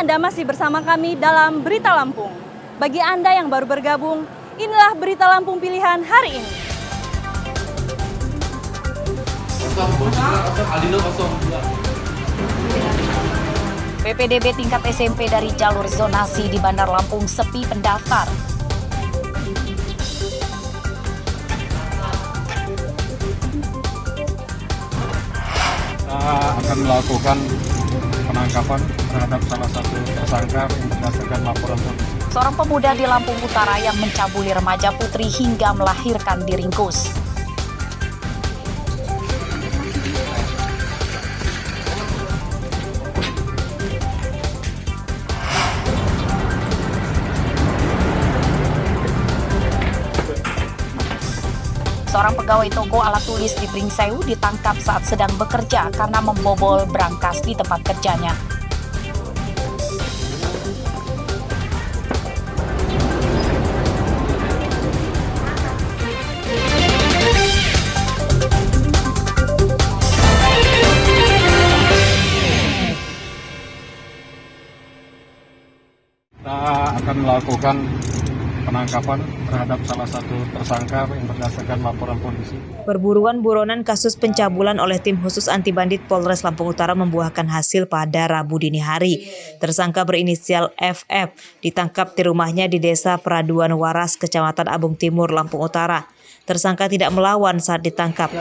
Anda masih bersama kami dalam Berita Lampung. Bagi Anda yang baru bergabung, inilah Berita Lampung pilihan hari ini. PPDB tingkat SMP dari jalur zonasi di Bandar Lampung sepi pendaftar. Akan melakukan penangkapan terhadap salah satu tersangka berdasarkan laporan polisi. Seorang pemuda di Lampung Utara yang mencabuli remaja putri hingga melahirkan diringkus. Seorang pegawai toko alat tulis di Pringsewu ditangkap saat sedang bekerja karena membobol brankas di tempat kerjanya. Kita akan melakukan penangkapan terhadap salah satu tersangka yang berdasarkan laporan polisi. Perburuan buronan kasus pencabulan oleh tim khusus anti bandit Polres Lampung Utara membuahkan hasil pada Rabu dini hari. Tersangka berinisial FF ditangkap di rumahnya di Desa Peraduan Waras, Kecamatan Abung Timur, Lampung Utara. Tersangka tidak melawan saat ditangkap.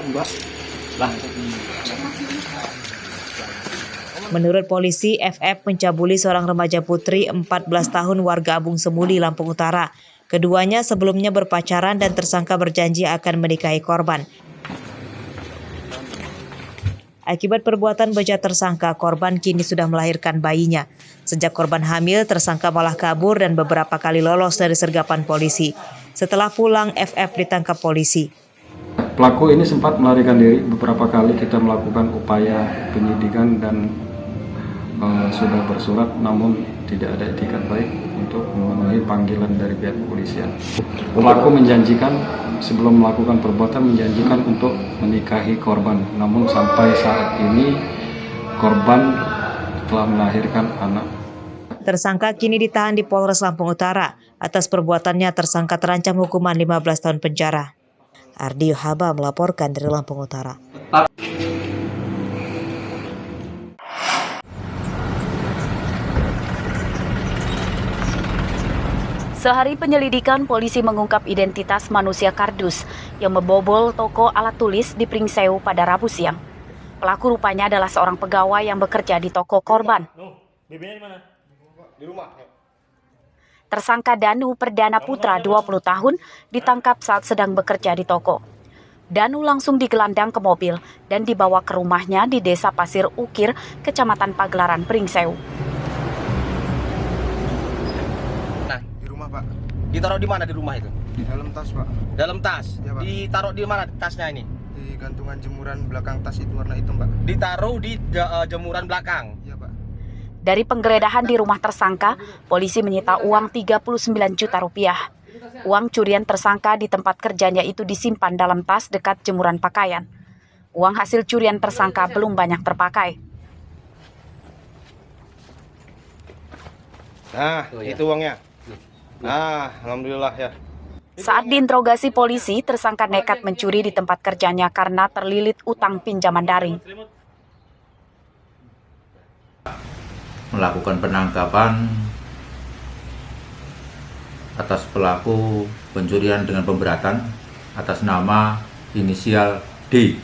Menurut polisi, FF mencabuli seorang remaja putri 14 tahun warga Abung Semuli, Lampung Utara. Keduanya sebelumnya berpacaran dan tersangka berjanji akan menikahi korban. Akibat perbuatan bejat tersangka, korban kini sudah melahirkan bayinya. Sejak korban hamil, tersangka malah kabur dan beberapa kali lolos dari sergapan polisi. Setelah pulang, FF ditangkap polisi. Pelaku ini sempat melarikan diri. Beberapa kali kita melakukan upaya penyidikan dan sudah bersurat, namun tidak ada etikat baik untuk memenuhi panggilan dari pihak kepolisian. Pelaku menjanjikan sebelum melakukan perbuatan menjanjikan untuk menikahi korban, namun sampai saat ini korban telah melahirkan anak. Tersangka kini ditahan di Polres Lampung Utara. Atas perbuatannya tersangka terancam hukuman 15 tahun penjara. Ardio Haba melaporkan dari Lampung Utara. Sehari penyelidikan, polisi mengungkap identitas manusia kardus yang membobol toko alat tulis di Pringsewu pada Rabu siang. Pelaku rupanya adalah seorang pegawai yang bekerja di toko korban. Tersangka Danu Perdana Putra, 20 tahun, ditangkap saat sedang bekerja di toko. Danu langsung digelandang ke mobil dan dibawa ke rumahnya di Desa Pasir Ukir, Kecamatan Pagelaran, Pringsewu. Pak. Ditaruh di mana di rumah itu? Di dalam tas, Pak. Dalam tas? Ya, Pak. Ditaruh di mana tasnya ini? Di gantungan jemuran belakang tas itu warna hitam, Pak. Ditaruh di jemuran belakang? Iya, Pak. Dari penggeledahan di rumah tersangka, polisi menyita uang 39 juta rupiah. Uang curian tersangka di tempat kerjanya itu disimpan dalam tas dekat jemuran pakaian. Uang hasil curian tersangka belum banyak terpakai. Nah, itu uangnya. Nah, alhamdulillah ya. Saat diinterogasi polisi, tersangka nekat mencuri di tempat kerjanya karena terlilit utang pinjaman daring. Melakukan penangkapan atas pelaku pencurian dengan pemberatan atas nama inisial D.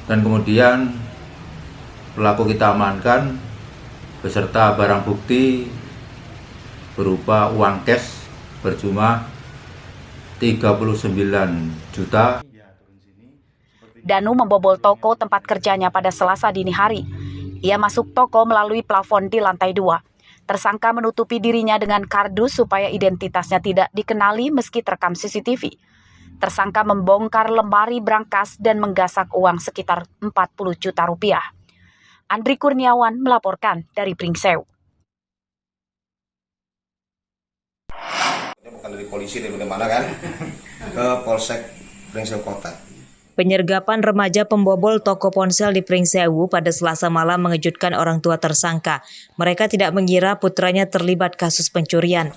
Dan kemudian pelaku kita amankan beserta barang bukti berupa uang cash berjumlah 39 juta. Danu membobol toko tempat kerjanya pada Selasa dini hari. Ia masuk toko melalui plafon di lantai 2. Tersangka menutupi dirinya dengan kardus supaya identitasnya tidak dikenali meski terekam CCTV. Tersangka membongkar lemari brankas dan menggasak uang sekitar 40 juta rupiah. Andri Kurniawan melaporkan dari Pringsewu. Bukan dari polisi, dari mana kan? Ke Polsek Pringsewu Kota. Penyergapan remaja pembobol toko ponsel di Pringsewu pada Selasa malam mengejutkan orang tua tersangka. Mereka tidak mengira putranya terlibat kasus pencurian.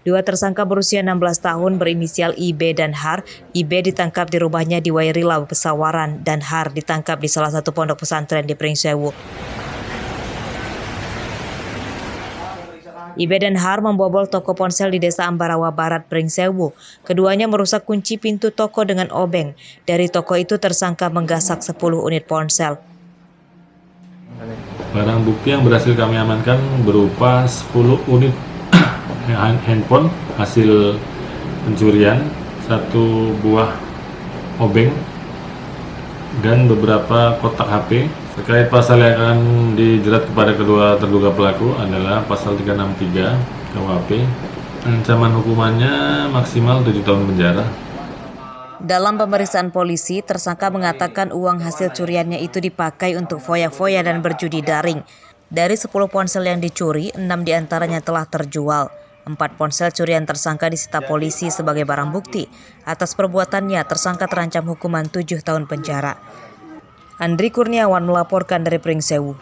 Dua tersangka berusia 16 tahun berinisial IB dan HAR. IB ditangkap di rumahnya di Wairilau, Pesawaran, dan HAR ditangkap di salah satu pondok pesantren di Pringsewu. IB dan HAR membobol toko ponsel di Desa Ambarawa Barat, Pringsewu. Keduanya merusak kunci pintu toko dengan obeng. Dari toko itu tersangka menggasak 10 unit ponsel. Barang bukti yang berhasil kami amankan berupa 10 unit handphone hasil pencurian, 1 buah obeng, dan beberapa kotak HP. Terkait pasal yang akan dijerat kepada kedua terduga pelaku adalah pasal 363 KUHP. Ancaman hukumannya maksimal 7 tahun penjara. Dalam pemeriksaan polisi, tersangka mengatakan uang hasil curiannya itu dipakai untuk foya-foya dan berjudi daring. Dari 10 ponsel yang dicuri, 6 diantaranya telah terjual. 4 ponsel curian tersangka disita polisi sebagai barang bukti. Atas perbuatannya, tersangka terancam hukuman 7 tahun penjara. Andri Kurniawan melaporkan dari Pringsewu.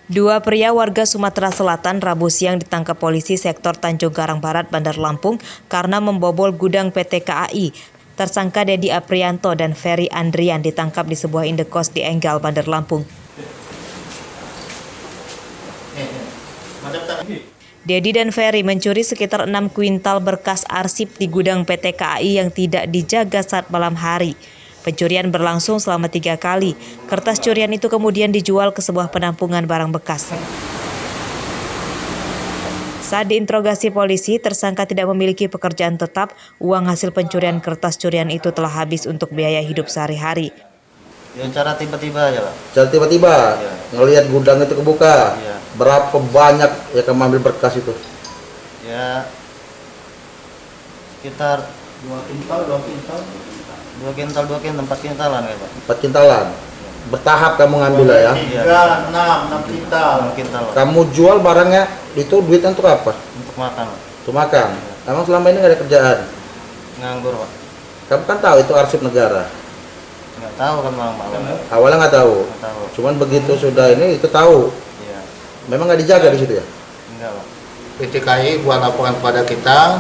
Dua pria warga Sumatera Selatan Rabu siang ditangkap polisi sektor Tanjung Karang Barat, Bandar Lampung karena membobol gudang PT KAI. Tersangka Dedi Aprianto dan Ferry Andrian ditangkap di sebuah indekos di Enggal, Bandar Lampung. Dedi dan Ferry mencuri sekitar 6 kuintal berkas arsip di gudang PT KAI yang tidak dijaga saat malam hari. Pencurian berlangsung selama 3 kali. Kertas curian itu kemudian dijual ke sebuah penampungan barang bekas. Saat diinterogasi polisi, tersangka tidak memiliki pekerjaan tetap. Uang hasil pencurian kertas curian itu telah habis untuk biaya hidup sehari-hari. Ya cara tiba-tiba aja, Pak. Cara tiba-tiba Iya. ngelihat gudang itu kebuka. Iya. Berapa banyak ya kamu ambil berkas itu? Ya sekitar 2 kintal, 4 kintalan ya, Pak. 4 kintalan. Bertahap kamu ngambil lah ya. Iya. 6 kintal. 6 kintal, Pak. Kamu jual barangnya itu duitnya untuk apa? Untuk makan, Pak. Untuk makan. Emang selama ini nggak ada kerjaan? Nganggur, Pak. Kamu kan tahu itu arsip negara. Nggak tahu kan malam-malam. Awalnya nggak tahu. Nggak tahu. Cuman begitu sudah ini itu tahu. Iya. Memang nggak dijaga di situ ya? Enggak, Pak. PT KAI buat laporan pada kita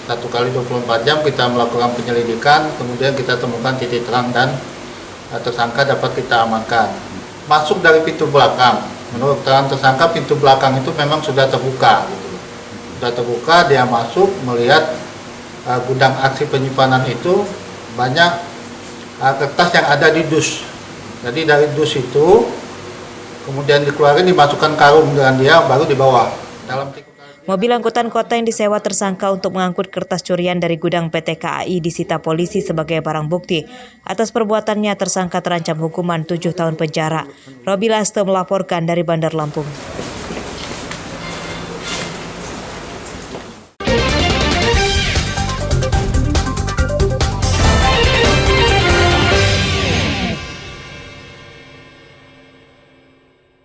1 kali 24 jam kita melakukan penyelidikan, kemudian kita temukan titik terang dan tersangka dapat kita amankan. Masuk dari pintu belakang, menurut keterangan tersangka pintu belakang itu memang sudah terbuka, gitu. Sudah terbuka, dia masuk melihat gudang aksi penyimpanan itu banyak kertas yang ada di dus. Jadi dari dus itu kemudian dikeluarkan, dimasukkan karung dengan dia, baru dibawa. Mobil angkutan kota yang disewa tersangka untuk mengangkut kertas curian dari gudang PT KAI disita polisi sebagai barang bukti. Atas perbuatannya, tersangka terancam hukuman 7 tahun penjara. Robi Lasto melaporkan dari Bandar Lampung.